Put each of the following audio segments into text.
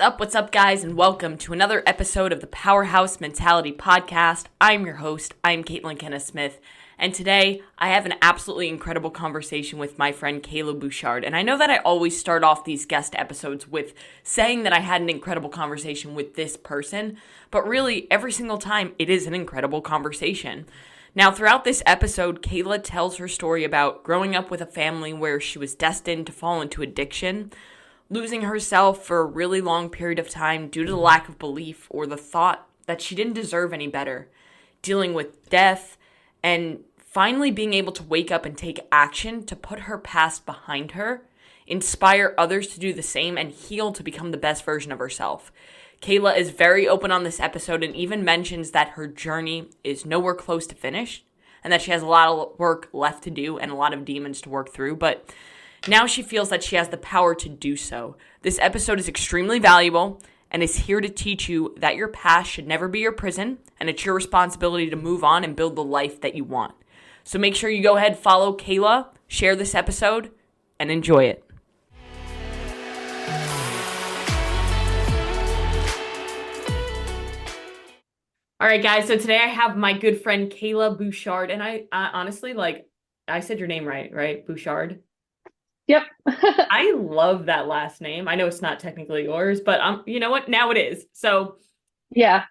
What's up, guys, and welcome to another episode of the Powerhouse Mentality podcast. I'm your host. I'm Caitlin Kenneth Smith, and today I have an absolutely incredible conversation with my friend Kayla Bouchard. And I know that I always start off these guest episodes with saying that I had an incredible conversation with this person, but really, every single time, it is an incredible conversation. Now, throughout this episode, Kayla tells her story about growing up with a family where she was destined to fall into addiction, losing herself for a really long period of time due to the lack of belief or the thought that she didn't deserve any better, dealing with death, and finally being able to wake up and take action to put her past behind her, inspire others to do the same, and heal to become the best version of herself. Kayla is very open on this episode and even mentions that her journey is nowhere close to finished and that she has a lot of work left to do and a lot of demons to work through, but now she feels that she has the power to do so. This episode is extremely valuable and is here to teach you that your past should never be your prison, and it's your responsibility to move on and build the life that you want. So make sure you go ahead, follow Kayla, share this episode, and enjoy it. All right, guys, so today I have my good friend Kayla Bouchard, and I honestly, I said your name right? Bouchard? Yep. I love that last name. I know it's not technically yours, but you know what? Now it is. So yeah.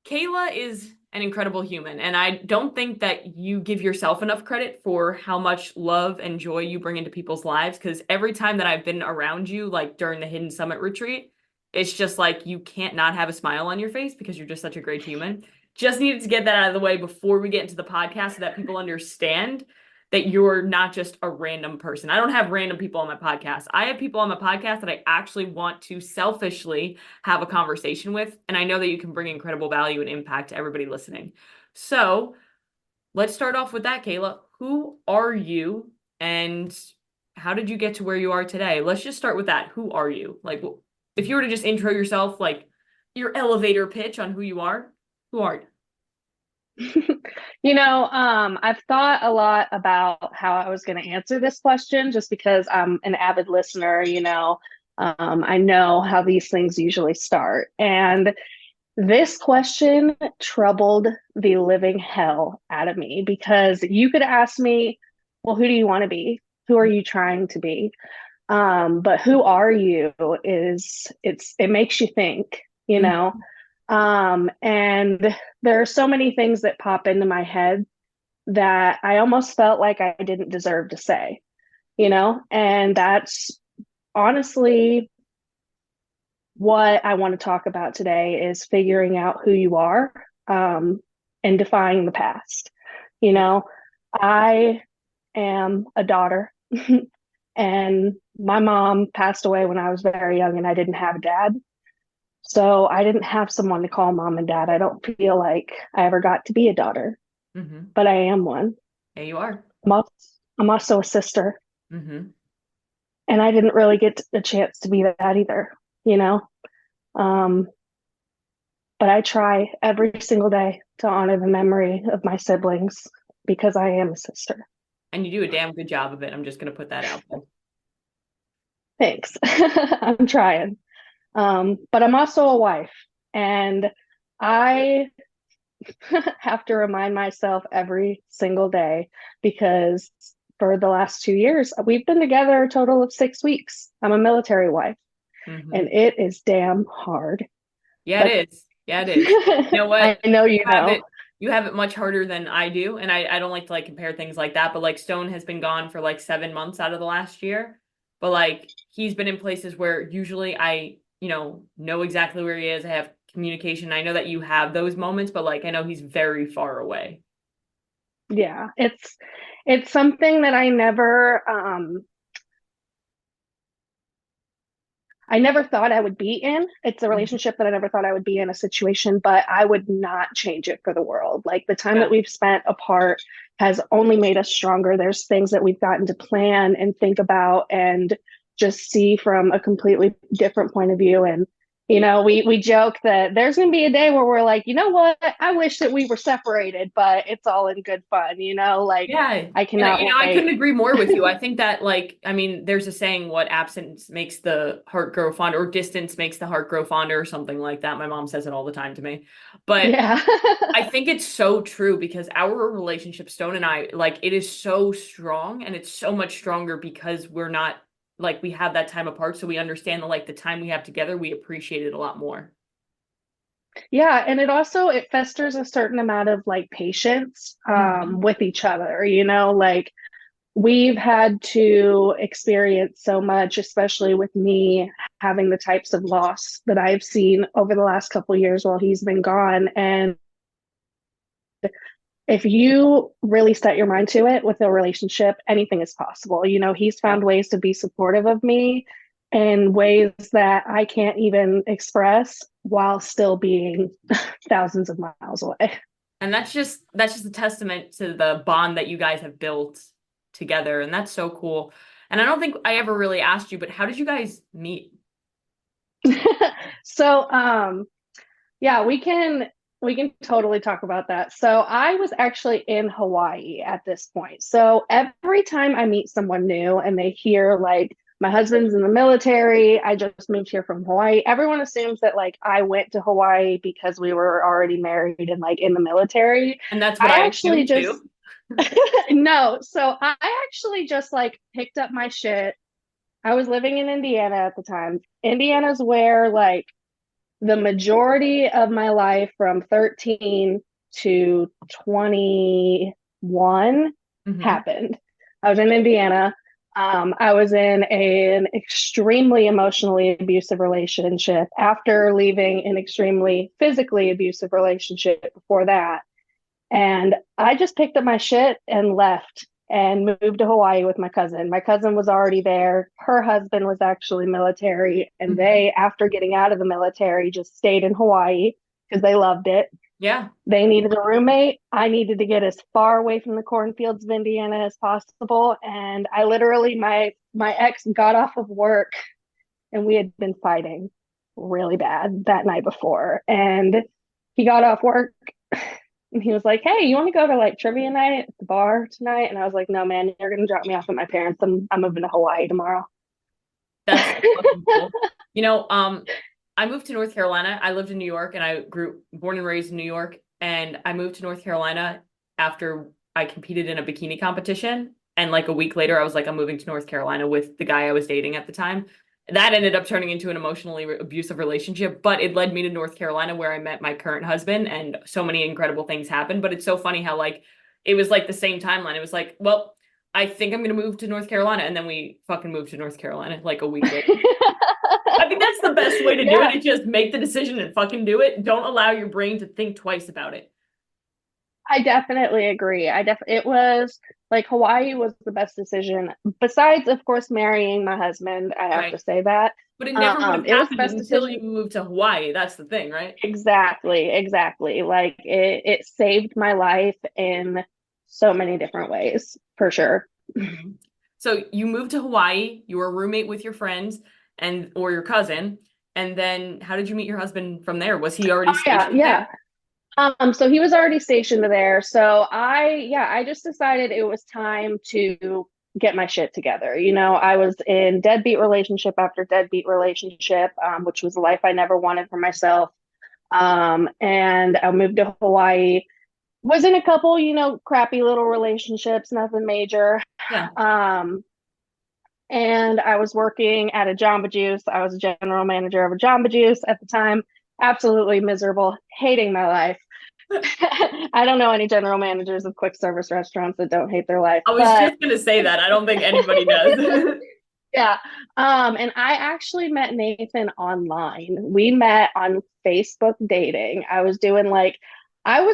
Kayla is an incredible human, and I don't think that you give yourself enough credit for how much love and joy you bring into people's lives, because every time that I've been around you, like during the Hidden Summit retreat, it's just like you can't not have a smile on your face because you're just such a great human. Just needed to get that out of the way before we get into the podcast so that people understand that you're not just a random person. I don't have random people on my podcast. I have people on my podcast that I actually want to selfishly have a conversation with, and I know that you can bring incredible value and impact to everybody listening. So let's start off with that, Kayla. Who are you, and how did you get to where you are today? Let's just start with that. Who are you? Like, if you were to just intro yourself, like your elevator pitch on who you are, who are you? I've thought a lot about how I was going to answer this question just because I'm an avid listener, I know how these things usually start. And this question troubled the living hell out of me because you could ask me, well, who do you want to be? Who are you trying to be? But who are you it makes you think, and there are so many things that pop into my head that I almost felt like I didn't deserve to say, and that's honestly what I want to talk about today is figuring out who you are, and defying the past. I am a daughter and my mom passed away when I was very young and I didn't have a dad. So I didn't have someone to call mom and dad. I don't feel like I ever got to be a daughter, but I am one. Yeah, you are. I'm also a sister. Mm-hmm. And I didn't really get a chance to be that either, But I try every single day to honor the memory of my siblings because I am a sister. And you do a damn good job of it. I'm just going to put that out there. Thanks. I'm trying. But I'm also a wife, and I have to remind myself every single day because for the last 2 years, we've been together a total of 6 weeks. I'm a military wife, and it is damn hard. Yeah, it is. Yeah, it is. You know what? I know you know. You have it much harder than I do, and I don't like to compare things like that, but Stone has been gone for 7 months out of the last year, but he's been in places where usually I know exactly where he is. I have communication. I know that you have those moments, but I know he's very far away. Yeah, it's something that I never thought I would be in. It's a relationship that I never thought I would be in, a situation, but I would not change it for the world. The time that we've spent apart has only made us stronger. There's things that we've gotten to plan and think about and just see from a completely different point of view. And we joke that there's going to be a day where we're like, you know what? I wish that we were separated, but it's all in good fun, like Yeah. I And cannot I couldn't wait. agree more with you. I think that there's a saying, what absence makes the heart grow fonder, or distance makes the heart grow fonder, or something like that. My mom says it all the time to me. But Yeah. I think it's so true because our relationship, Stone and I, like it is so strong, and it's so much stronger because we're not like we have that time apart, so we understand the time we have together, we appreciate it a lot more. Yeah, and it festers a certain amount of like patience Mhm. with each other, like we've had to experience so much, especially with me having the types of loss that I've seen over the last couple of years while he's been gone. And if you really set your mind to it with a relationship, anything is possible. He's Yeah. found ways to be supportive of me in ways that I can't even express while still being thousands of miles away. And that's just a testament to the bond that you guys have built together, and that's so cool. And I don't think I ever really asked you, but how did you guys meet? So, yeah, we can totally talk about that. So I was actually in Hawaii at this point. So every time I meet someone new and they hear like my husband's in the military, I just moved here from Hawaii, everyone assumes that like I went to Hawaii because we were already married and like in the military. And that's what I I actually assumed just too. no, so I actually just like picked up my shit. I was living in Indiana at the time. Indiana's where like the majority of my life from 13 to 21 Hmm. happened. I was in Indiana. I was in an extremely emotionally abusive relationship after leaving an extremely physically abusive relationship before that. And I just picked up my shit and left and moved to Hawaii with my cousin. My cousin was already there. Her husband was actually military. And Hmm. they, after getting out of the military, just stayed in Hawaii because they loved it. Yeah. They needed a roommate. I needed to get as far away from the cornfields of Indiana as possible. And I literally, my ex got off of work and we had been fighting really bad that night before. And he got off work and he was like, "Hey, you want to go to like trivia night at the bar tonight?" And I was like, "No, man, you're gonna drop me off at my parents. I'm moving to Hawaii tomorrow." That's so fucking cool. You know, I moved to North Carolina. I lived in New York and I grew born and raised in New York. And I moved to North Carolina after I competed in a bikini competition. And like a week later, I was like, I'm moving to North Carolina with the guy I was dating at the time. That ended up turning into an emotionally abusive relationship, but it led me to North Carolina where I met my current husband, and so many incredible things happened. But it's so funny how like it was like the same timeline. It was like, well, I think I'm gonna move to North Carolina, and then we fucking moved to North Carolina like a week later. I think that's the best way to do it. Yeah, Is just make the decision and fucking do it. Don't allow your brain to think twice about it. I definitely agree. It was like Hawaii was the best decision. Besides, of course, marrying my husband, I have to Right. say that. But it never would have It was the happened best until decision. you moved to Hawaii. That's the thing, right? Exactly, exactly. Like it saved my life in so many different ways, for sure. Hmm. So you moved to Hawaii, you were a roommate with your friends and or your cousin, and then how did you meet your husband from there? Was he already Oh yeah, stationed there? yeah. So he was already stationed there. So I just decided it was time to get my shit together. I was in deadbeat relationship after deadbeat relationship, which was a life I never wanted for myself. And I moved to Hawaii. Was in a couple, crappy little relationships, nothing major. Yeah. Um, and I was working at a Jamba Juice. I was a general manager of a Jamba Juice at the time. Absolutely miserable, hating my life. I don't know any general managers of quick service restaurants that don't hate their life, I was but just gonna say that. I don't think anybody does. yeah. And I actually met Nathan online. We met on Facebook dating. I was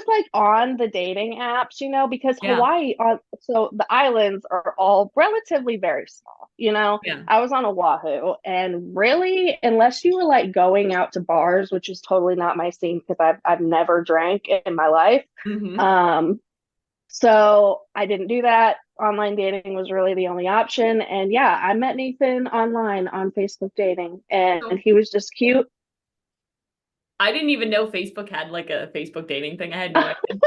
like on the dating apps, because Yeah. Hawaii, so the islands are all relatively very small. Yeah. I was on Oahu, and really, unless you were like going out to bars, which is totally not my scene because I've never drank in my life. Hmm. Um, so I didn't do that. Online dating was really the only option. And yeah, I met Nathan online on Facebook dating, and So he was just cute. I didn't even know Facebook had like a Facebook dating thing. I had no idea.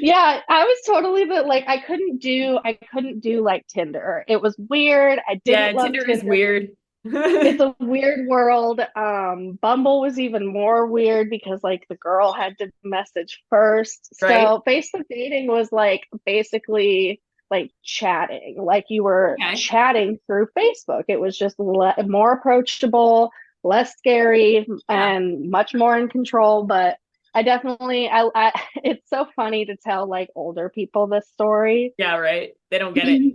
Yeah, I was totally like I couldn't do like Tinder. It was weird. I Yeah, didn't love Tinder is Tinder. weird. It's a weird world. Bumble was even more weird because like the girl had to message first. Right? So Facebook dating was like basically like chatting, like you were Okay. chatting through Facebook. It was just more approachable, less scary, Yeah. and much more in control. But I definitely, it's so funny to tell like older people this story. Yeah, right. They don't get it.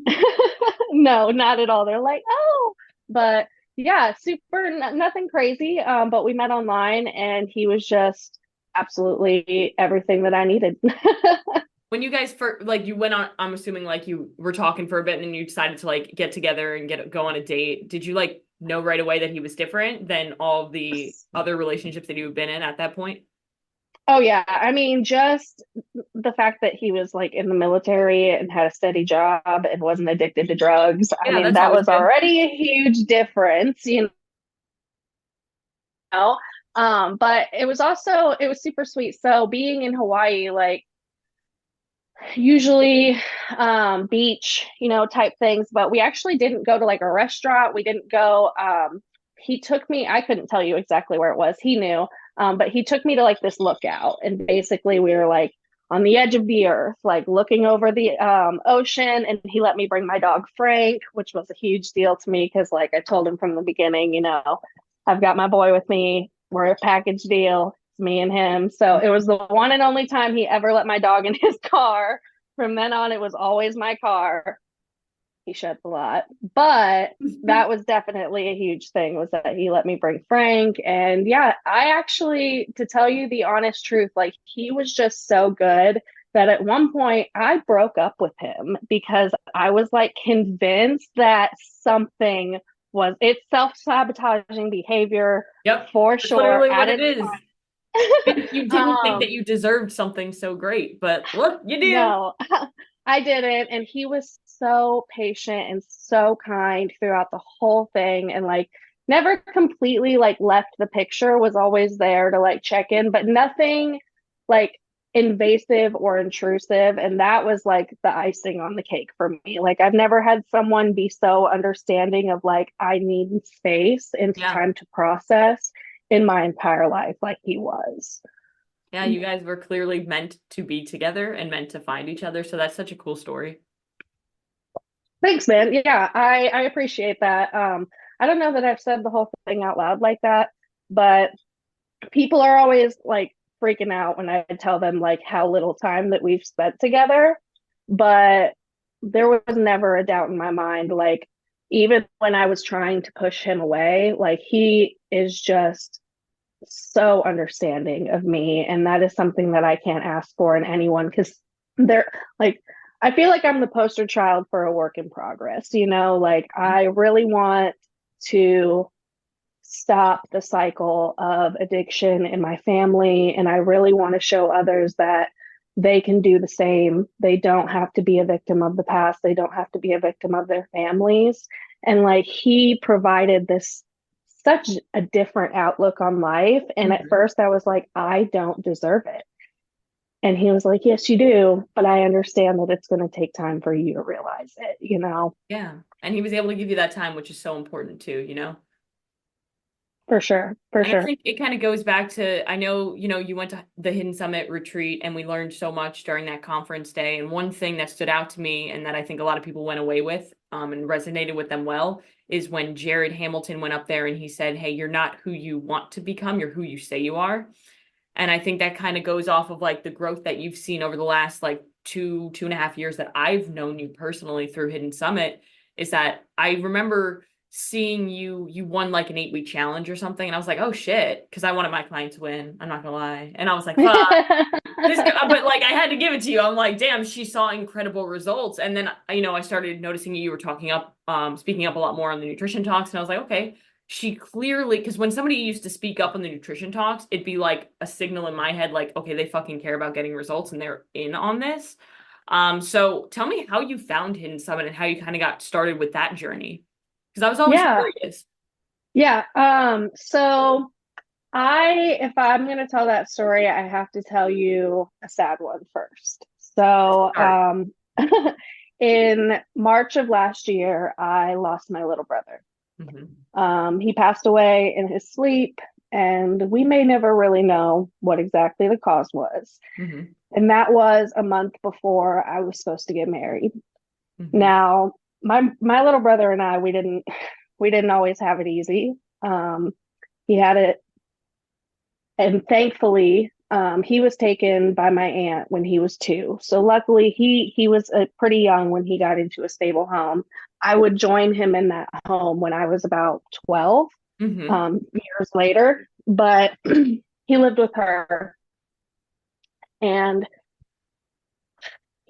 No, not at all. They're like, oh, but yeah, super, nothing crazy. But we met online and he was just absolutely everything that I needed. When you guys first like you went on, I'm assuming like you were talking for a bit and then you decided to like get together and go on a date. Did you like know right away that he was different than all of the other relationships that you've been in at that point? Oh yeah, I mean, just the fact that he was like in the military and had a steady job and wasn't addicted to drugs. I Yeah, mean, that's that always was good. already a huge difference, you know. But it was super sweet. So being in Hawaii, like usually beach, type things, but we actually didn't go to like a restaurant. We didn't go he took me, I couldn't tell you exactly where it was. He knew. But he took me to like this lookout and basically we were like on the edge of the earth, like looking over the ocean, and he let me bring my dog Frank, which was a huge deal to me because like I told him from the beginning, I've got my boy with me. We're a package deal, me and him. So it was the one and only time he ever let my dog in his car. From then on, it was always my car. He shuts a lot, but that was definitely a huge thing was that he let me bring Frank. And yeah, I actually, to tell you the honest truth, like he was just so good that at one point I broke up with him because I was like convinced that something was it's self-sabotaging behavior Yep. for That's sure literally what at it its is. You didn't think that um, you deserved something so great, but look, you do. no, I didn't. And he was so patient and so kind throughout the whole thing and like never completely like left the picture, was always there to like check in, but nothing like invasive or intrusive. And that was like the icing on the cake for me. Like I've never had someone be so understanding of like I need space and Yeah. time to process in my entire life like he was. Yeah, you guys were clearly meant to be together and meant to find each other. So that's such a cool story. Thanks, man. Yeah, I appreciate that. I don't know that I've said the whole thing out loud like that, but people are always like freaking out when I tell them like how little time that we've spent together. But there was never a doubt in my mind. Like even when I was trying to push him away, like he is just so understanding of me, and that is something that I can't ask for in anyone because they're like I feel like I'm the poster child for a work in progress, like I really want to stop the cycle of addiction in my family, and I really want to show others that they can do the same. They don't have to be a victim of the past, they don't have to be a victim of their families. And like he provided this such a different outlook on life. And at Mhm. first I was like, I don't deserve it. And he was like, yes, you do. But I understand that it's going to take time for you to realize it. Yeah. And he was able to give you that time, which is so important too, you know? For sure. For And I sure. think it kind of goes back to, I know, you went to the Hidden Summit retreat and we learned so much during that conference day. And one thing that stood out to me and that I think a lot of people went away with and resonated with them well is when Jared Hamilton went up there and he said, hey, you're not who you want to become, you're who you say you are. And I think that kind of goes off of like the growth that you've seen over the last like 2.5 years that I've known you personally through Hidden Summit, is that I remember seeing you won like an 8-week challenge or something. And I was like, oh shit. Cause I wanted my client to win. I'm not gonna lie. And I was like, fuck. But like I had to give it to you. I'm like, damn, she saw incredible results. And then I started noticing you were speaking up a lot more on the nutrition talks. And I was like, okay, she clearly, because when somebody used to speak up on the nutrition talks, it'd be like a signal in my head, like, okay, they fucking care about getting results and they're in on this. So tell me how you found Hidden Summit and how you kind of got started with that journey. Because I was always Yeah. curious. Yeah. So If I'm going to tell that story, I have to tell you a sad one first. So, Start. in March of last year, I lost my little brother. Hmm. He passed away in his sleep, and we may never really know what exactly the cause was. Hmm. And that was a month before I was supposed to get married. Hmm. Now, my little brother and I, we didn't always have it easy. He had it, and thankfully, he was taken by my aunt when he was 2. So luckily, he was pretty young when he got into a stable home. I would join him in that home when I was about 12, Hmm. years later. But he lived with her, and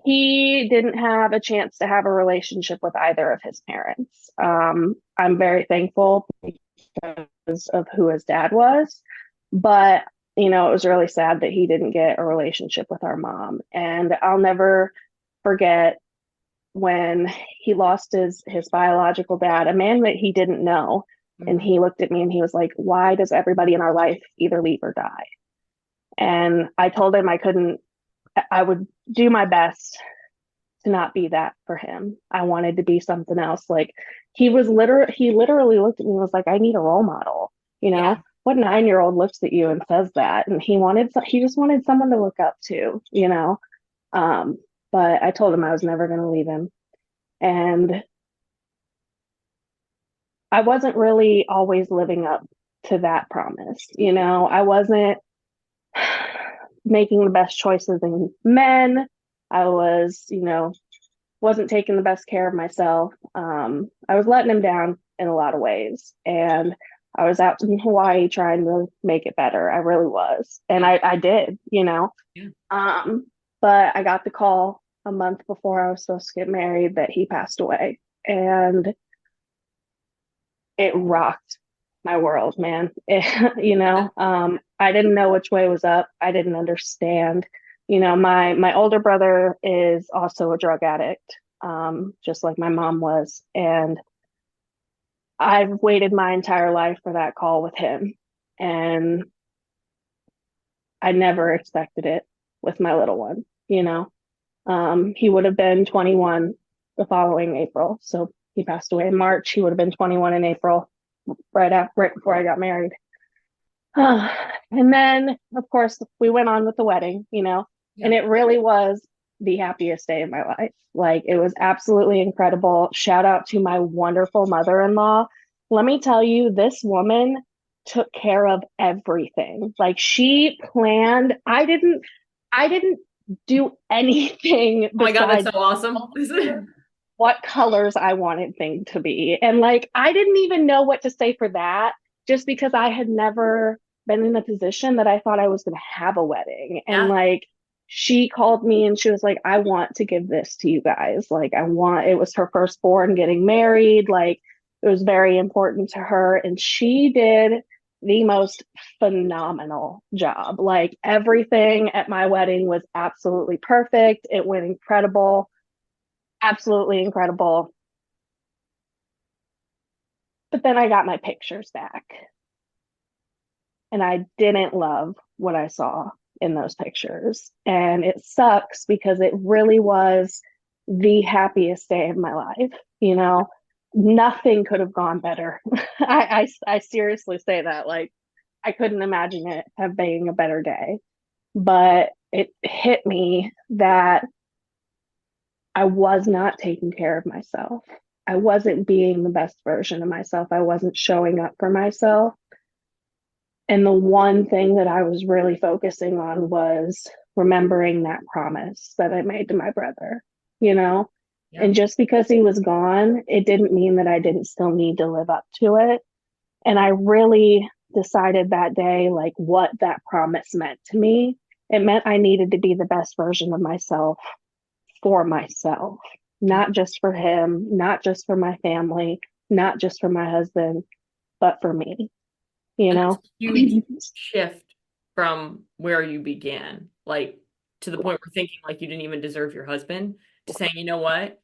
he didn't have a chance to have a relationship with either of his parents. I'm very thankful because of who his dad was, but it was really sad that he didn't get a relationship with our mom. And I'll never forget when he lost his biological dad, a man that he didn't know. And Hmm. he looked at me and he was like, "Why does everybody in our life either leave or die?" And I told him I would do my best to not be that for him. I wanted to be something else. Like he literally looked at me and was like, "I need a role model." You Yeah. know, what 9-year-old looks at you and says that? And he just wanted someone to look up to. Um, but I told him I was never going to leave him. And I wasn't really always living up to that promise. I wasn't making the best choices in men. I wasn't taking the best care of myself. I was letting him down in a lot of ways. And I was out in Hawaii trying to make it better. I really was. And Yeah. I did. Yeah. Um, but I got the call a month before I was supposed to get married that he passed away. And it rocked my world, man. I didn't know which way was up. I didn't understand. My older brother is also a drug addict, just like my mom was, and I've waited my entire life for that call with him, and I never expected it with my little one. He would have been 21 the following April, so he passed away in March. He would have been 21 in April, right before I got married. And then, of course, we went on with the wedding, Yeah. and it really was the happiest day of my life. Like, it was absolutely incredible. Shout out to my wonderful mother in law. Let me tell you, this woman took care of everything. Like, she planned, I didn't do anything Oh my God, that's so besides awesome. what colors I wanted things to be. And like, I didn't even know what to say for that just because I had never been in a position that I thought I was going to have a wedding. And Yeah. like, she called me and she was like, "I want to give this to you guys. Like, it was her firstborn getting married. Like, it was very important to her. And she did the most phenomenal job. Like, everything at my wedding was absolutely perfect. It went incredible, absolutely incredible. But then I got my pictures back and I didn't love what I saw in those pictures. And it sucks because it really was the happiest day of my life. You know, Nothing could have gone better. I seriously say that. Like, I couldn't imagine it have being a better day. But it hit me that I was not taking care of myself. I wasn't being the best version of myself. I wasn't showing up for myself. And the one thing that I was really focusing on was remembering that promise that I made to my brother, you know? Yeah. And just because he was gone, it didn't mean that I didn't still need to live up to it. And I really decided that day, like, what that promise meant to me. It meant I needed to be the best version of myself for myself, Yeah. not just for him, not just for my family, not just for my husband, but for me, you And that's know? a huge shift from where you began, like to the point where thinking like you didn't even deserve your husband, to saying, you know what?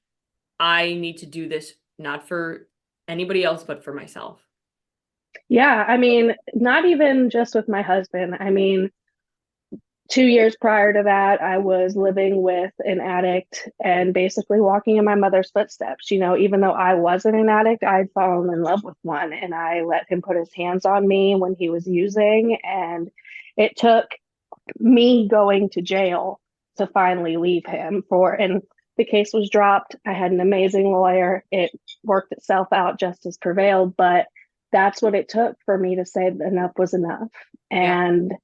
I need to do this not for anybody else, but for myself. Yeah, I mean, not even just with my husband. I mean, 2 years prior to that, I was living with an addict and basically walking in my mother's footsteps. Even though I wasn't an addict, I'd fallen in love with one and I let him put his hands on me when he was using. And it took me going to jail to finally leave him and the case was dropped. I had an amazing lawyer. It worked itself out, justice prevailed, but that's what it took for me to say enough was enough. Yeah. And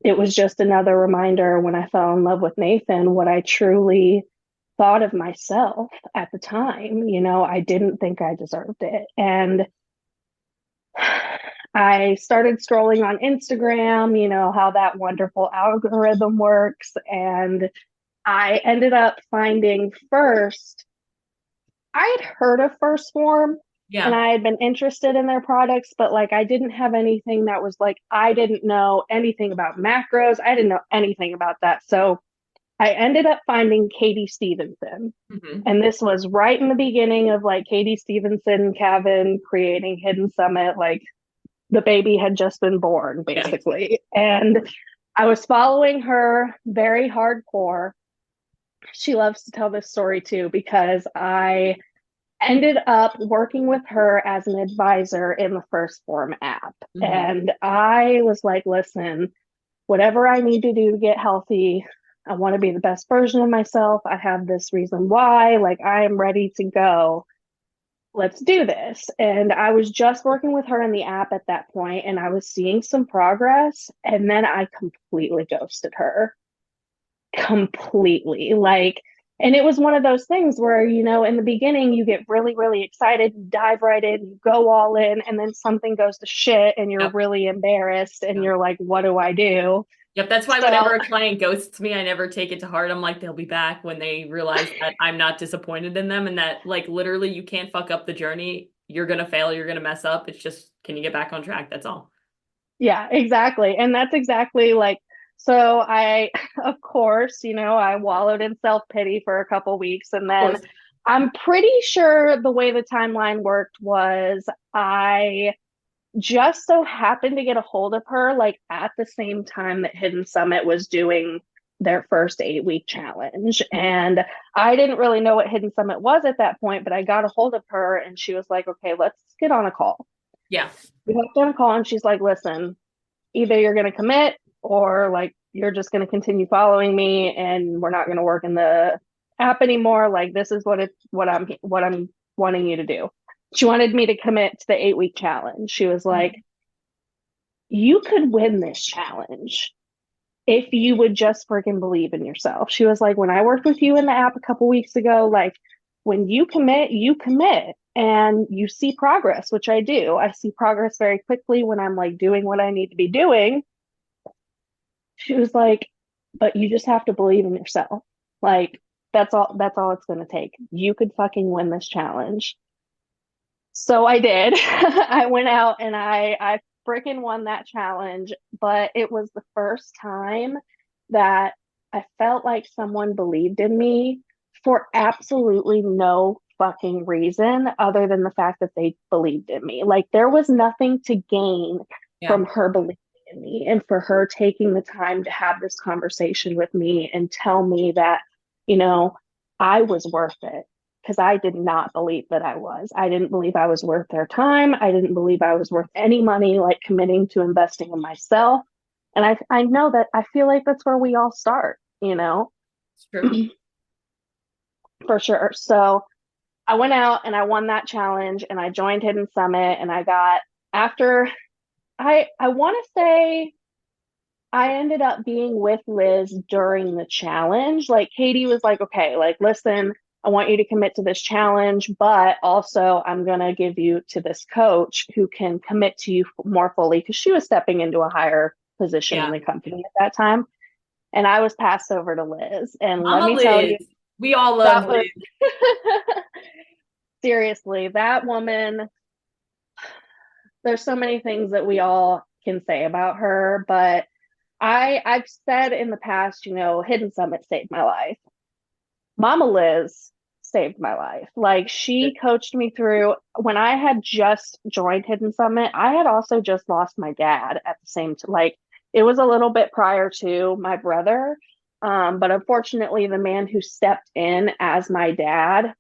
it was just another reminder when I fell in love with Nathan, what I truly thought of myself at the time. I didn't think I deserved it. And I started scrolling on Instagram, how that wonderful algorithm works. And I ended up finding first, I had heard of First Form and Yeah. I had been interested in their products, but like I didn't have anything that was like, I didn't know anything about macros. I didn't know anything about that. So I ended up finding Katie Stevenson. Hmm. And this was right in the beginning of like Katie Stevenson and Kevin creating Hidden Summit. Like the baby had just been born, Yeah. basically. And I was following her very hardcore. She loves to tell this story too, because I ended up working with her as an advisor in the First Form app. Hmm. And I was like, listen, whatever I need to do to get healthy, I want to be the best version of myself. I have this reason why, like, I am ready to go. Let's do this. And I was just working with her in the app at that point, and I was seeing some progress. And then I completely ghosted her. Completely. And it was one of those things where, in the beginning, you get really, really excited, you dive right in, you go all in, and then something goes to shit and you're Yep. really embarrassed and Yep. you're like, what do I do? Yep. That's why So, whenever a client ghosts me, I never take it to heart. I'm like, they'll be back when they realize that I'm not disappointed in them and that, like, literally, you can't fuck up the journey. You're going to fail. You're going to mess up. It's just, can you get back on track? That's all. yeah, exactly. And that's exactly like, so I, of course, I wallowed in self pity for a couple weeks. And Of then course. I'm pretty sure the way the timeline worked was I just so happened to get a hold of her like at the same time that Hidden Summit was doing their first 8 week challenge. And I didn't really know what Hidden Summit was at that point, but I got a hold of her and she was like, okay, let's get on a call. Yeah. We hopped on a call and she's like, listen, either you're going to commit or like you're just going to continue following me and we're not going to work in the app anymore. Like this is what I'm wanting you to do. She wanted me to commit to the 8 week challenge. She was like, Mhm. you could win this challenge if you would just freaking believe in yourself. She was like, when I worked with you in the app a couple weeks ago, like when you commit and you see progress, which I do. I see progress very quickly when I'm like doing what I need to be doing. She was like, but you just have to believe in yourself. Like that's all it's going to take. You could fucking win this challenge. So I did. I went out and I freaking won that challenge, but it was the first time that I felt like someone believed in me for absolutely no fucking reason other than the fact that they believed in me. Like there was nothing to gain Yeah. from her believing in me and for her taking the time to have this conversation with me and tell me that, you know, I was worth it because I did not believe that I was. I didn't believe I was worth their time. I didn't believe I was worth any money, like committing to investing in myself. And I know that I feel like that's where we all start, It's true. for sure. So I went out and I won that challenge and I joined Hidden Summit and I got after I want to say I ended up being with Liz during the challenge. Like Katie was like, okay, like, listen, I want you to commit to this challenge, but also I'm going to give you to this coach who can commit to you more fully because she was stepping into a higher position in Yeah. the company at that time. And I was passed over to Liz. And let Mama me tell you, Liz. We all love that was Liz. seriously, that woman, there's so many things that we all can say about her, but I've said in the past, Hidden Summit saved my life. Mama Liz saved my life. Like she coached me through when I had just joined Hidden Summit. I had also just lost my dad at the same time. Like it was a little bit prior to my brother. But unfortunately, the man who stepped in as my dad,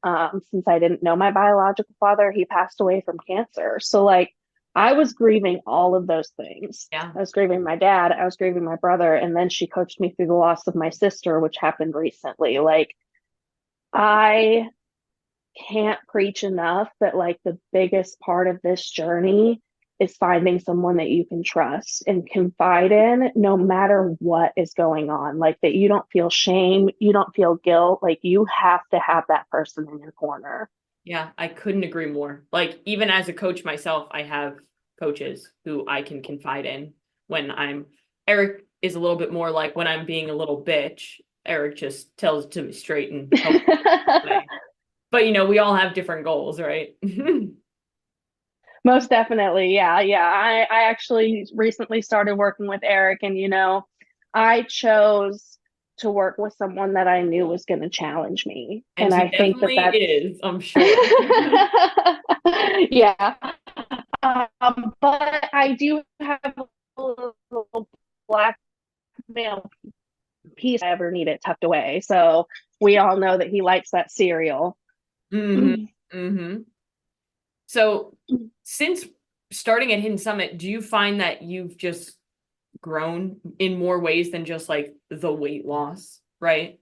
since I didn't know my biological father, he passed away from cancer. So like I was grieving all of those things. Yeah. I was grieving my dad, I was grieving my brother, and then she coached me through the loss of my sister, which happened recently. Like I can't preach enough that like the biggest part of this journey is finding someone that you can trust and confide in no matter what is going on. Like that you don't feel shame, you don't feel guilt. Like you have to have that person in your corner. Yeah, I couldn't agree more. Like, even as a coach myself, I have coaches who I can confide in when Eric is a little bit more like when I'm being a little bitch. Eric just tells it to me straight and helps me. But, we all have different goals, right? Most definitely. Yeah. Yeah. I actually recently started working with Eric, and, I chose to work with someone that I knew was going to challenge me. And And he I think that definitely that's, is, I'm sure. yeah. But I do have a little black male piece I ever need it tucked away. So we all know that he likes that cereal. Mm-hmm. Mm-hmm. So since starting at Hidden Summit, do you find that you've just grown in more ways than just like the weight loss, right?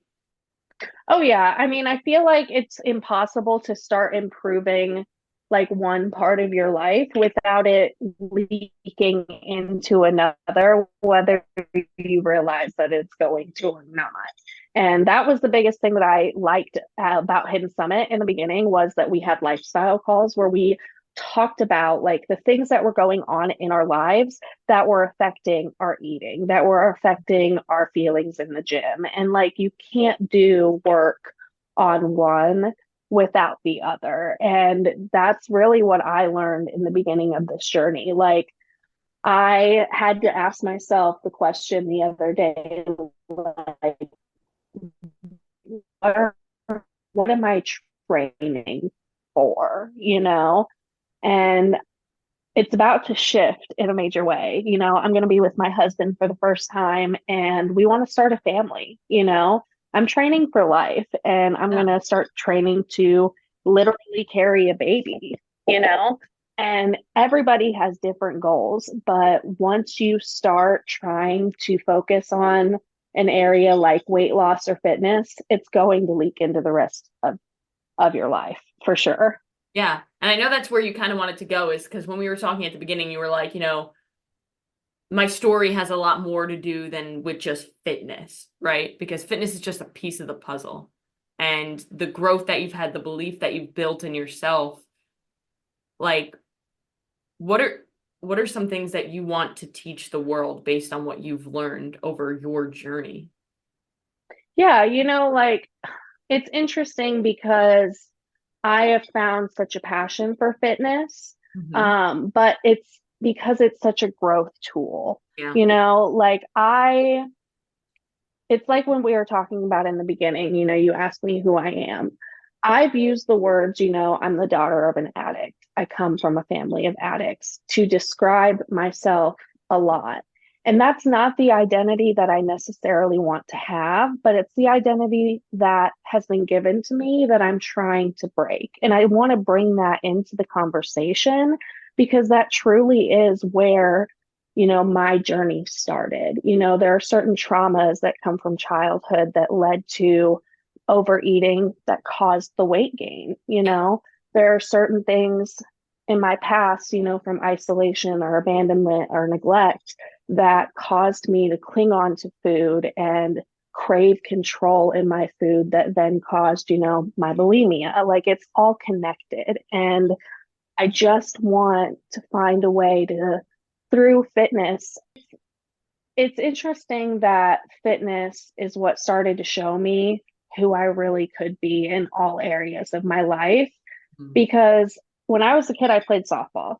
Oh yeah. I mean, I feel like it's impossible to start improving like one part of your life without it leaking into another, whether you realize that it's going to or not. And that was the biggest thing that I liked about Hidden Summit in the beginning, was that we had lifestyle calls where we talked about like the things that were going on in our lives that were affecting our eating, that were affecting our feelings in the gym. And like you can't do work on one without the other. And that's really what I learned in the beginning of this journey. Like I had to ask myself the question the other day, like, what, what am I training for? And it's about to shift in a major way. I'm going to be with my husband for the first time, and we want to start a family. I'm training for life, and I'm going to start training to literally carry a baby, and everybody has different goals. But once you start trying to focus on an area like weight loss or fitness, it's going to leak into the rest of your life for sure. Yeah. And I know that's where you kind of wanted to go, is because when we were talking at the beginning, you were like, my story has a lot more to do than with just fitness, right? Because fitness is just a piece of the puzzle. And the growth that you've had, the belief that you've built in yourself, like what are some things that you want to teach the world based on what you've learned over your journey? Yeah, like it's interesting because I have found such a passion for fitness. Mm-hmm. But it's because it's such a growth tool. Yeah. Like it's like when we were talking about in the beginning, you asked me who I am. I've used the words, I'm the daughter of an addict. I come from a family of addicts to describe myself a lot. And that's not the identity that I necessarily want to have, but it's the identity that has been given to me that I'm trying to break. And I want to bring that into the conversation because that truly is where my journey started. There are certain traumas that come from childhood that led to overeating that caused the weight gain. There are certain things in my past, from isolation or abandonment or neglect that caused me to cling on to food and crave control in my food that then caused, my bulimia. Like it's all connected. And I just want to find a way to, through fitness, it's interesting that fitness is what started to show me who I really could be in all areas of my life. Because when I was a kid, I played softball.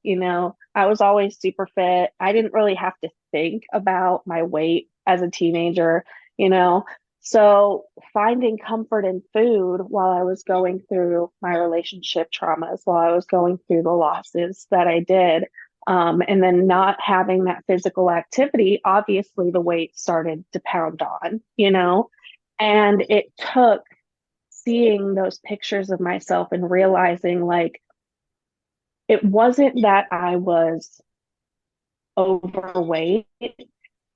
I was always super fit. I didn't really have to think about my weight as a teenager, you know. So finding comfort in food while I was going through my relationship traumas, while I was going through the losses that I did, and then not having that physical activity, obviously the weight started to pound on, and it took seeing those pictures of myself and realizing like it wasn't that I was overweight.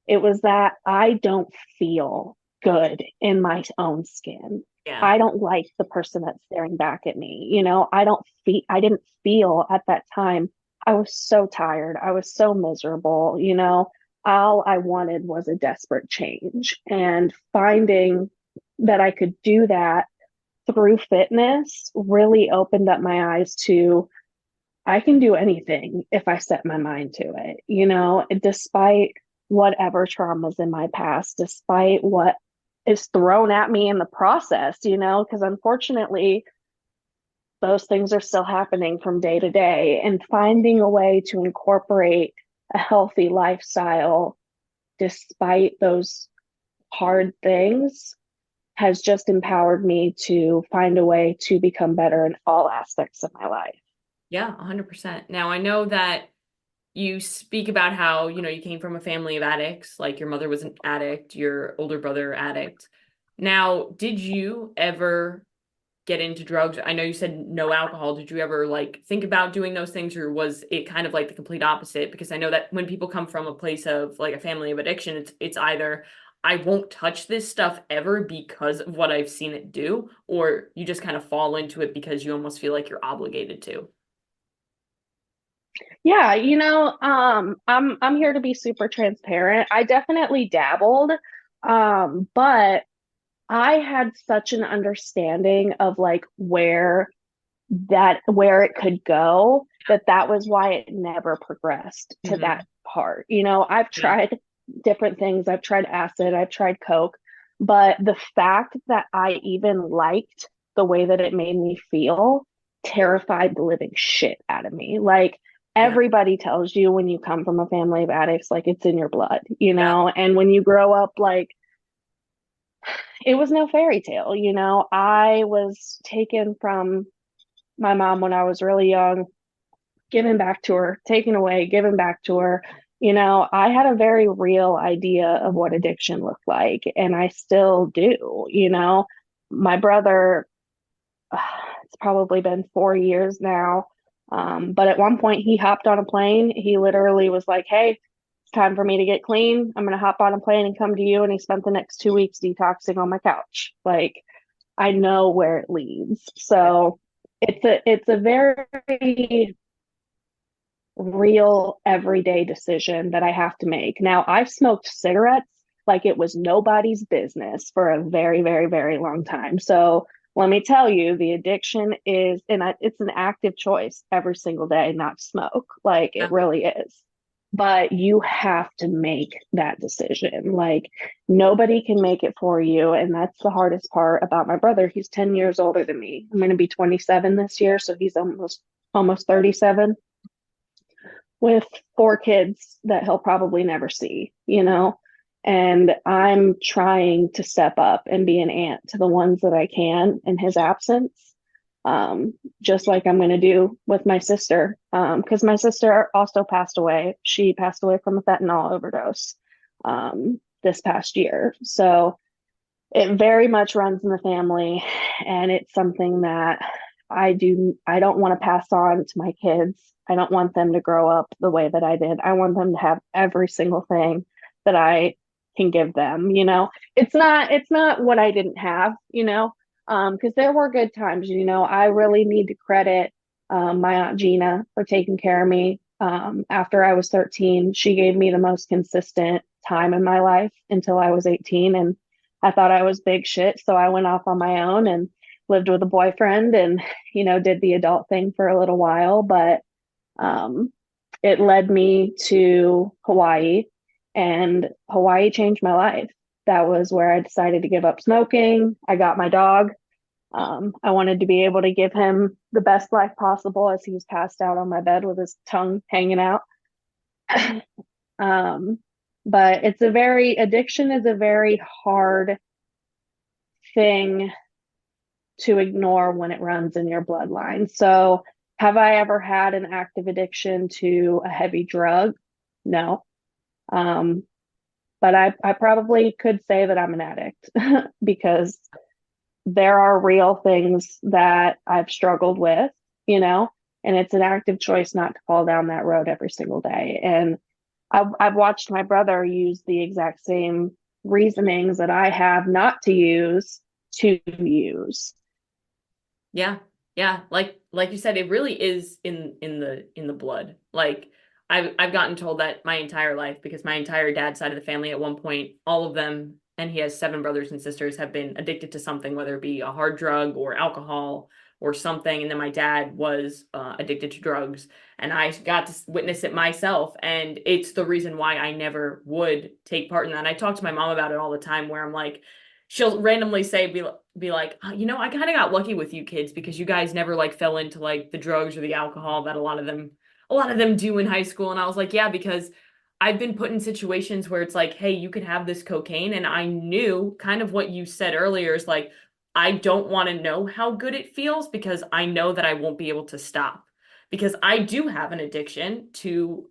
It was that I don't feel good in my own skin. Yeah. I don't like the person that's staring back at me. I didn't feel at that time. I was so tired. I was so miserable. All I wanted was a desperate change, and finding that I could do that through fitness really opened up my eyes to I can do anything if I set my mind to it, despite whatever traumas in my past, despite what is thrown at me in the process, because unfortunately, those things are still happening from day to day. And finding a way to incorporate a healthy lifestyle despite those hard things has just empowered me to find a way to become better in all aspects of my life. Yeah, 100%. Now, I know that you speak about how, you came from a family of addicts, like your mother was an addict, your older brother addict. Now, did you ever get into drugs? I know you said no alcohol. Did you ever like think about doing those things, or was it kind of like the complete opposite? Because I know that when people come from a place of like a family of addiction, it's either I won't touch this stuff ever because of what I've seen it do, or you just kind of fall into it because you almost feel like you're obligated to. Yeah, I'm here to be super transparent. I definitely dabbled, but I had such an understanding of like where it could go that was why it never progressed to Hmm. that part. I've Yeah. tried different things. I've tried acid, I've tried coke, but the fact that I even liked the way that it made me feel terrified the living shit out of me. Like Yeah. everybody tells you when you come from a family of addicts, like it's in your blood, Yeah. and when you grow up, like it was no fairy tale. I was taken from my mom when I was really young, given back to her, taken away, given back to her. I had a very real idea of what addiction looked like, and I still do. My brother, it's probably been 4 years now. But at one point, he hopped on a plane. He literally was like, "Hey, it's time for me to get clean. I'm going to hop on a plane and come to you." And he spent the next 2 weeks detoxing on my couch. Like, I know where it leads. So it's a very real everyday decision that I have to make. Now, I've smoked cigarettes like it was nobody's business for a very, very, very long time. So let me tell you, the addiction is, and it's an active choice every single day not to smoke. Like it Yeah. really is. But you have to make that decision. Like nobody can make it for you. And that's the hardest part about my brother. He's 10 years older than me. I'm going to be 27 this year. So he's almost 37 with 4 kids that he'll probably never see. And I'm trying to step up and be an aunt to the ones that I can in his absence, just like I'm going to do with my sister. Because my sister also passed away. She passed away from a fentanyl overdose this past year. So it very much runs in the family, and it's something that I don't want to pass on to my kids. I don't want them to grow up the way that I did. I want them to have every single thing that I can give them. It's not what I didn't have. Because there were good times. I really need to credit my Aunt Gina for taking care of me. After I was 13, she gave me the most consistent time in my life until I was 18, and I thought I was big shit. So I went off on my own and lived with a boyfriend and, did the adult thing for a little while. But um, it led me to Hawaii, and Hawaii changed my life. That was where I decided to give up smoking. I got my dog. I wanted to be able to give him the best life possible as he was passed out on my bed with his tongue hanging out. um, but addiction is a very hard thing to ignore when it runs in your bloodline. So, have I ever had an active addiction to a heavy drug? No. Um, but I probably could say that I'm an addict because there are real things that I've struggled with, you know, and it's an active choice not to fall down that road every single day. And I've watched my brother use the exact same reasonings that I have not to use to use. Yeah. Yeah. Like you said, it really is in the blood. Like I've gotten told that my entire life because my entire dad's side of the family at one point, all of them, and he has 7 brothers and sisters, have been addicted to something, whether it be a hard drug or alcohol or something. And then my dad was addicted to drugs, and I got to witness it myself. And it's the reason why I never would take part in that. And I talk to my mom about it all the time, where I'm like, she'll randomly say, be like, "Oh, you know, I kind of got lucky with you kids because you guys never like fell into like the drugs or the alcohol that a lot of them do in high school." And I was like, yeah, because I've been put in situations where it's like, hey, you could have this cocaine. And I knew kind of what you said earlier is like, I don't want to know how good it feels because I know that I won't be able to stop. Because I do have an addiction to,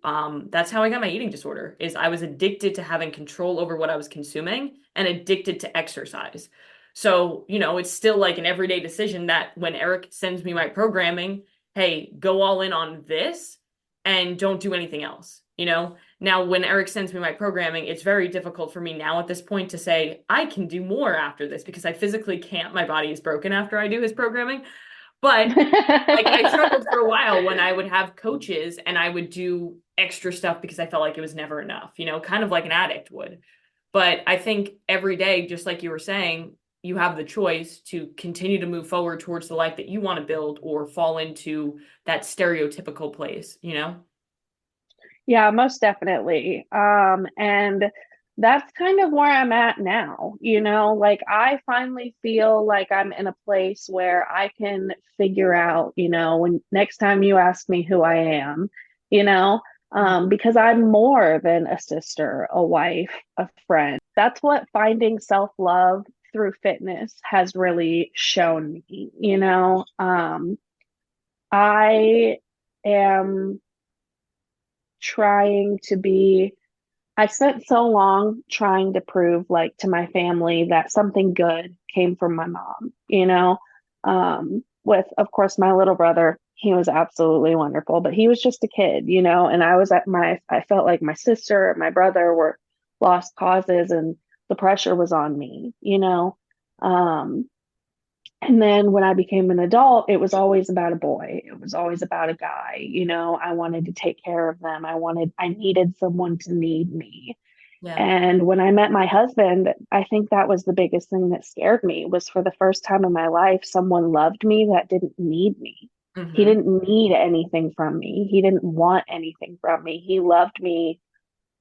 that's how I got my eating disorder, is I was addicted to having control over what I was consuming and addicted to exercise. So, you know, it's still like an everyday decision that when Eric sends me my programming, hey, go all in on this and don't do anything else, you know? Now, when Eric sends me my programming, it's very difficult for me now at this point to say, I can do more after this because I physically can't. My body is broken after I do his programming. But like I struggled for a while when I would have coaches and I would do extra stuff because I felt like it was never enough, you know, kind of like an addict would. But I think every day, just like you were saying, you have the choice to continue to move forward towards the life that you want to build or fall into that stereotypical place, you know? Yeah, most definitely. And that's kind of where I'm at now, you know, like I finally feel like I'm in a place where I can figure out, you know, when next time you ask me who I am, you know, because I'm more than a sister, a wife, a friend. That's what finding self-love through fitness has really shown me, you know. I am trying to be I spent so long trying to prove like to my family that something good came from my mom, you know. With of course my little brother, he was absolutely wonderful, but he was just a kid, you know, and I felt like my sister and my brother were lost causes and the pressure was on me, you know. Um, and then when I became an adult, it was always about a boy. It was always about a guy. You know, I wanted to take care of them. I needed someone to need me. Yeah. And when I met my husband, I think that was the biggest thing that scared me was for the first time in my life, someone loved me that didn't need me. He Mm-hmm. didn't need anything from me. He didn't want anything from me. He loved me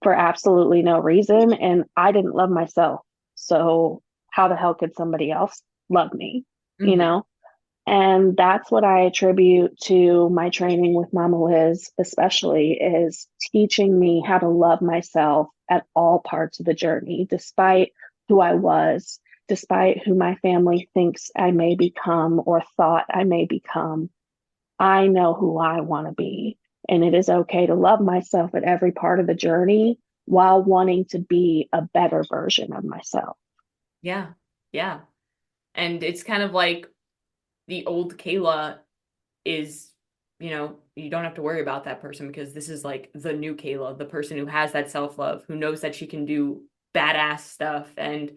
for absolutely no reason. And I didn't love myself. So how the hell could somebody else love me? You Mm-hmm. know? And that's what I attribute to my training with Mama Liz, especially is teaching me how to love myself at all parts of the journey, despite who I was, despite who my family thinks I may become or thought I may become. I know who I want to be. And it is okay to love myself at every part of the journey while wanting to be a better version of myself. Yeah. Yeah. And it's kind of like the old Kayla is, you know, you don't have to worry about that person because this is like the new Kayla, the person who has that self-love, who knows that she can do badass stuff. And,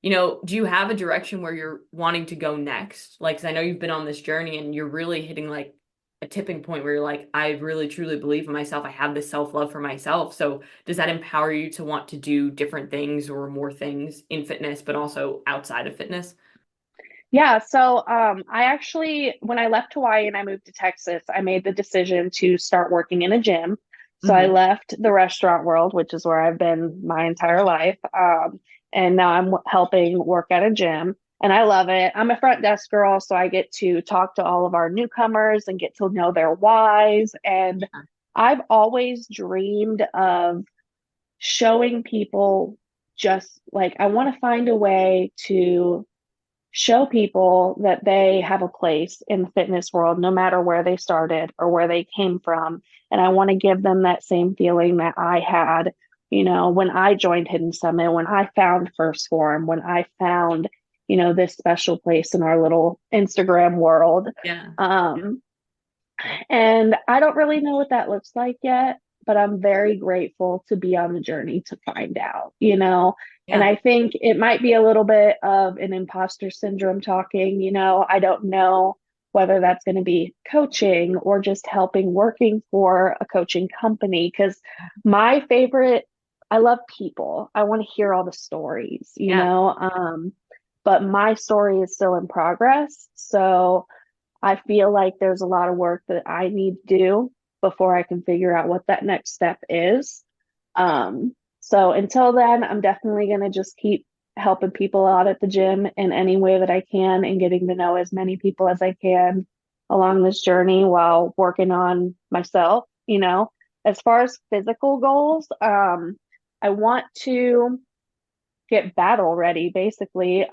you know, do you have a direction where you're wanting to go next? Like, 'cause I know you've been on this journey and you're really hitting like a tipping point where you're like, I really truly believe in myself. I have this self-love for myself. So does that empower you to want to do different things or more things in fitness, but also outside of fitness? Yeah, so I actually, when I left Hawaii and I moved to Texas, I made the decision to start working in a gym. So I Hmm. left the restaurant world, which is where I've been my entire life. And now I'm helping work at a gym, and I love it. I'm a front desk girl, so I get to talk to all of our newcomers and get to know their whys. And I've always dreamed of showing people just like I want to find a way to show people that they have a place in the fitness world, no matter where they started or where they came from. And I want to give them that same feeling that I had, when I joined Hidden Summit, when I found First Form, when I found, this special place in our little Instagram world. Yeah. Um, and I don't really know what that looks like yet, but I'm very grateful to be on the journey to find out. And Yeah. I think it might be a little bit of an imposter syndrome talking. I don't know whether that's going to be coaching or just helping working for a coaching company. Because my favorite, I love people. I want to hear all the stories, you Yeah. know. But my story is still in progress. So I feel like there's a lot of work that I need to do before I can figure out what that next step is. So until then, I'm definitely going to just keep helping people out at the gym in any way that I can and getting to know as many people as I can along this journey while working on myself. As far as physical goals, I want to get battle ready, basically.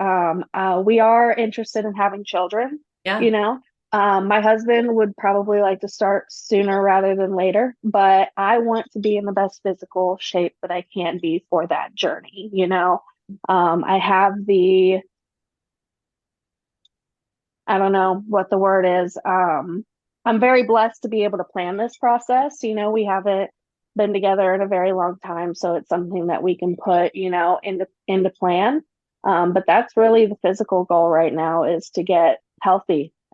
We are interested in having children, Yeah. you know. My husband would probably like to start sooner rather than later, but I want to be in the best physical shape that I can be for that journey. I have I don't know what the word is. I'm very blessed to be able to plan this process. We haven't been together in a very long time, so it's something that we can put, into plan. But that's really the physical goal right now is to get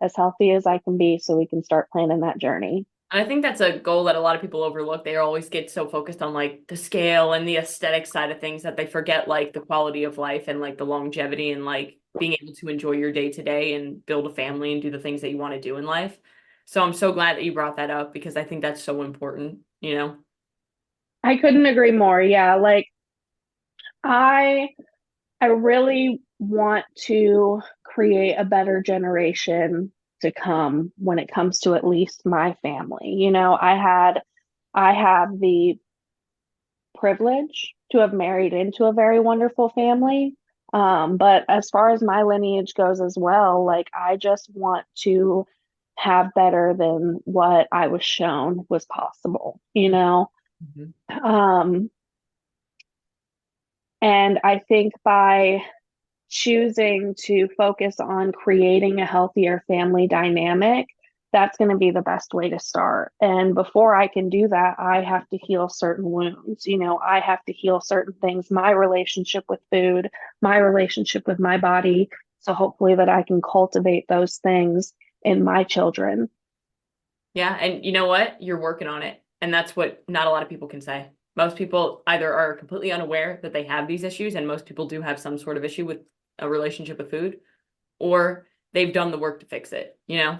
as healthy as I can be, so we can start planning that journey. And I think that's a goal that a lot of people overlook. They always get so focused on like the scale and the aesthetic side of things that they forget like the quality of life and like the longevity and like being able to enjoy your day to day and build a family and do the things that you want to do in life. So I'm so glad that you brought that up because I think that's so important, you know? I couldn't agree more. Yeah, like I I really want to create a better generation to come when it comes to at least my family. I have the privilege to have married into a very wonderful family. But as far as my lineage goes as well, like I just want to have better than what I was shown was possible. Mhm. Um, and I think by choosing to focus on creating a healthier family dynamic, that's going to be the best way to start. And before I can do that, I have to heal certain wounds. I have to heal certain things, my relationship with food, my relationship with my body. So hopefully that I can cultivate those things in my children. Yeah, and you know what? You're working on it. And that's what not a lot of people can say. Most people either are completely unaware that they have these issues, and most people do have some sort of issue with a relationship with food, or they've done the work to fix it, you know?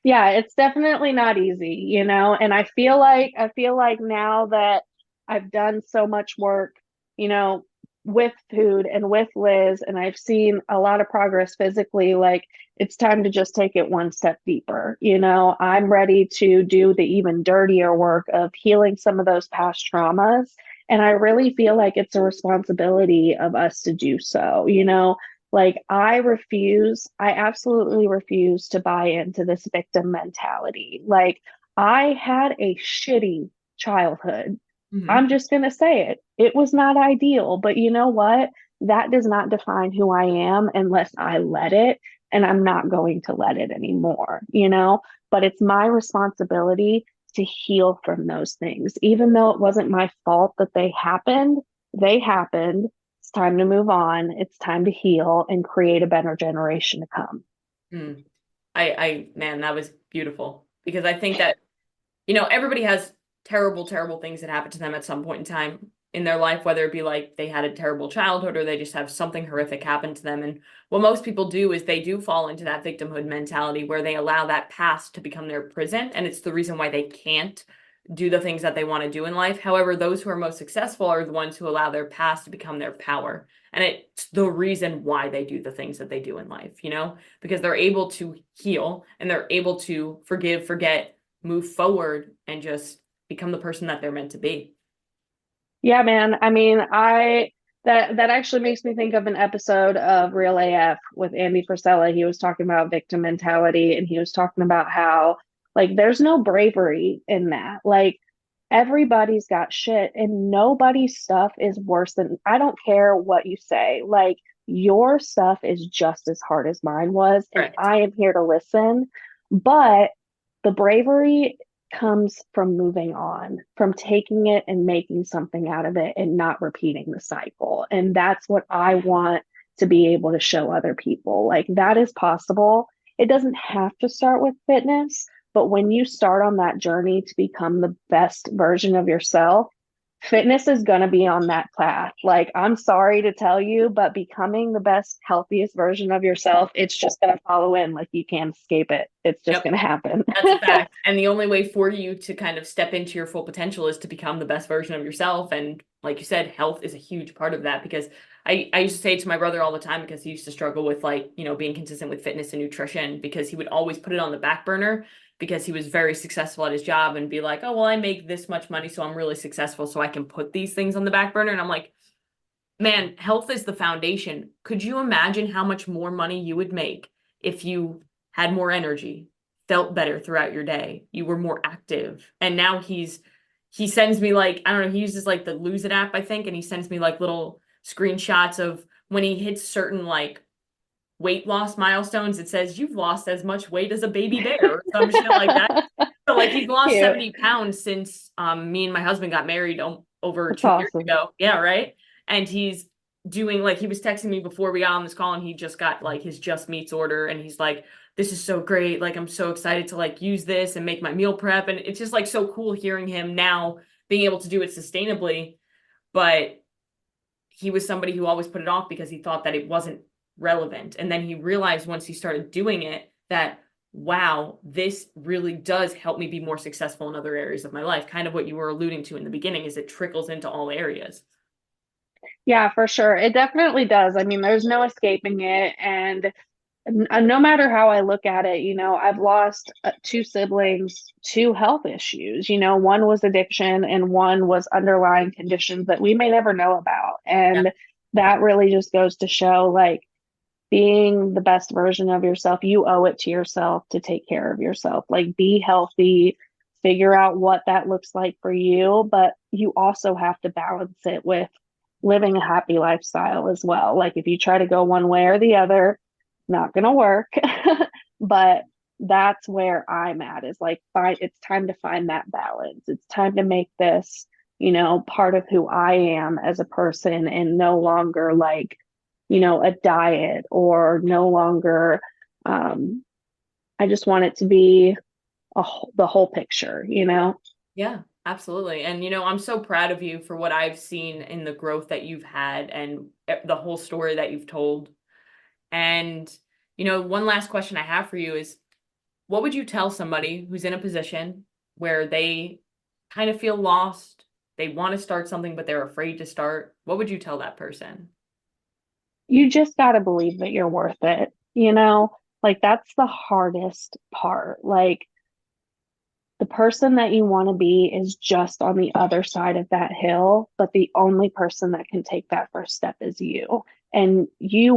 Yeah, it's definitely not easy. And I feel like now that I've done so much work, you know, with food and with Liz, and I've seen a lot of progress physically, like it's time to just take it one step deeper. I'm ready to do the even dirtier work of healing some of those past traumas. And I really feel like it's a responsibility of us to do so. Like, I absolutely refuse to buy into this victim mentality. Like, I had a shitty childhood. Hmm. I'm just going to say it. It was not ideal, but you know what? That does not define who I am unless I let it, and I'm not going to let it anymore. But it's my responsibility to heal from those things. Even though it wasn't my fault that they happened. It's time to move on. It's time to heal and create a better generation to come. Mm. Man, that was beautiful because I think that, everybody has terrible, terrible things that happen to them at some point in time in their life, whether it be like they had a terrible childhood or they just have something horrific happen to them. And what most people do is they do fall into that victimhood mentality where they allow that past to become their prison. And it's the reason why they can't do the things that they want to do in life. However, those who are most successful are the ones who allow their past to become their power. And it's the reason why they do the things that they do in life, because they're able to heal and they're able to forgive, forget, move forward, and just become the person that they're meant to be. Yeah, man. I mean, That actually makes me think of an episode of Real AF with Andy Frisella. He was talking about victim mentality, and he was talking about how like there's no bravery in that. Like everybody's got shit and nobody's stuff is worse than, I don't care what you say. Like your stuff is just as hard as mine was, and Right. I am here to listen. But the bravery comes from moving on, from taking it and making something out of it and not repeating the cycle. And that's what I want to be able to show other people. Like that is possible. It doesn't have to start with fitness, but when you start on that journey to become the best version of yourself, fitness is going to be on that path. Like, I'm sorry to tell you, but becoming the best, healthiest version of yourself, it's just going to follow in. Like, you can't escape it. It's just Yep. going to happen. That's a fact. And the only way for you to kind of step into your full potential is to become the best version of yourself. And like you said, health is a huge part of that because I used to say it to my brother all the time because he used to struggle with like, being consistent with fitness and nutrition because he would always put it on the back burner because he was very successful at his job and be like, oh, well, I make this much money, so I'm really successful, so I can put these things on the back burner. And I'm like, man, health is the foundation. Could you imagine how much more money you would make if you had more energy, felt better throughout your day, you were more active? And now he sends me like, I don't know, he uses like the Lose It app, I think, and he sends me like little screenshots of when he hits certain like weight loss milestones. It says you've lost as much weight as a baby bear or some shit like that. So like he's lost Cute. 70 pounds since me and my husband got married over That's 2 years awesome. ago. Yeah, right. And he's doing like he was texting me before we got on this call and he just got like his Just Meats order and he's like, this is so great. Like I'm so excited to like use this and make my meal prep. And it's just like so cool hearing him now being able to do it sustainably. But he was somebody who always put it off because he thought that it wasn't relevant. And then he realized once he started doing it that, wow, this really does help me be more successful in other areas of my life. Kind of what you were alluding to in the beginning is it trickles into all areas. Yeah, for sure. It definitely does. I mean, there's no escaping it. And no matter how I look at it, I've lost two siblings to health issues. One was addiction and one was underlying conditions that we may never know about. Yeah. And that really just goes to show like being the best version of yourself, you owe it to yourself to take care of yourself. Like be healthy, figure out what that looks like for you, but you also have to balance it with living a happy lifestyle as well. Like if you try to go one way or the other, not going to work. But that's where I'm at is like it's time to find that balance. It's time to make this, part of who I am as a person and no longer like, a diet or no longer I just want it to be the whole picture. Yeah, absolutely. And, I'm so proud of you for what I've seen in the growth that you've had and the whole story that you've told. And, one last question I have for you is what would you tell somebody who's in a position where they kind of feel lost? They want to start something, but they're afraid to start. What would you tell that person? You just got to believe that you're worth it, like that's the hardest part. Like the person that you want to be is just on the other side of that hill, but the only person that can take that first step is you. And you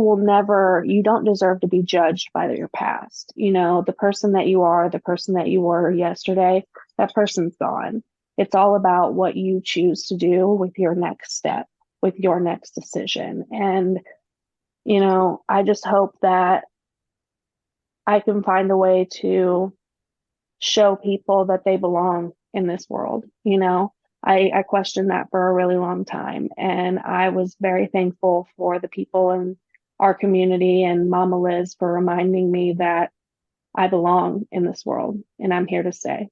don't deserve to be judged by your past. The person that you are, the person that you were yesterday, that person's gone. It's all about what you choose to do with your next step, with your next decision. And, I just hope that I can find a way to show people that they belong in this world. I questioned that for a really long time. And I was very thankful for the people in our community and Mama Liz for reminding me that I belong in this world and I'm here to stay.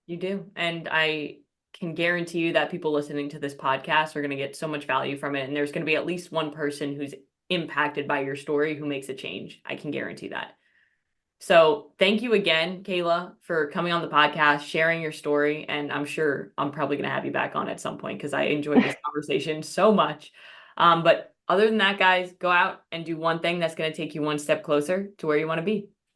You do. And I can guarantee you that people listening to this podcast are going to get so much value from it. And there's going to be at least one person who's impacted by your story who makes a change. I can guarantee that. So thank you again, Kayla, for coming on the podcast, sharing your story. And I'm sure I'm probably going to have you back on at some point because I enjoyed this conversation so much. But other than that, guys, go out and do one thing that's going to take you one step closer to where you want to be.